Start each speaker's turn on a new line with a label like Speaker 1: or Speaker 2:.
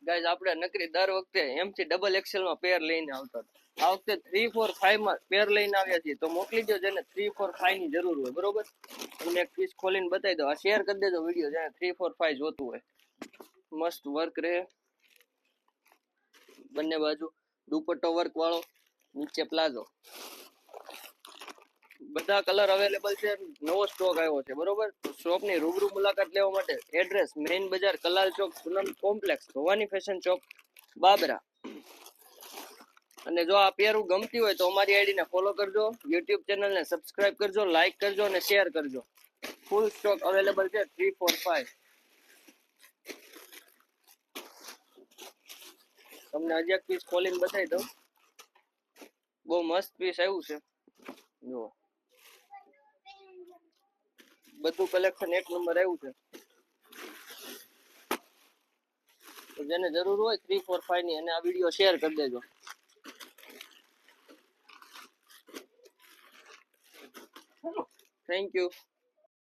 Speaker 1: guys આપણે નકરી દર વખતે એમ થી ડબલ એક્સેલ માં પેર લઈને આવતા આ વખતે 3 4 5 માં પેર લઈને આવ્યા છીએ તો મોકલી દો જેને 3 4 5 ની જરૂર હોય બરોબર તમને એક પીસ ખોલીને બતાવી દો આ શેર કરી દેજો વિડિયો જેને 3 4 5 જોતું હોય મસ્ત વર્ક રહે બંને બાજુ દુપટ્ટો વર્ક વાળો નીચે પ્લાઝો બધા કલર અવેલેબલ છે નવો સ્ટોક આવ્યો છે બરોબર શોપ ની રૂબરૂ મુલાકાત લેવા માટે એડ્રેસ મેઇન બજાર કલાલ ચોક પૂનમ કોમ્પ્લેક્સ ભવાની ફેશન ચોક બાબરા અને જો આ પેરું ગમતી હોય તો અમારી આઈડી ને ફોલો કરજો YouTube ચેનલ ને સબસ્ક્રાઇબ કરજો લાઈક કરજો અને શેર કરજો ફૂલ સ્ટોક અવેલેબલ છે 3 4 5 તમને હજી એક પીસ ખોલીને બતાવી દઉં બહુ મસ્ત પીસ આવ્યું છે જો બધું કલેક્શન એક નંબર આવ્યું છે તો જેને જરૂર હોય 3 4 5 ની અને આ વિડિયો શેર કરી દેજો થેન્ક યુ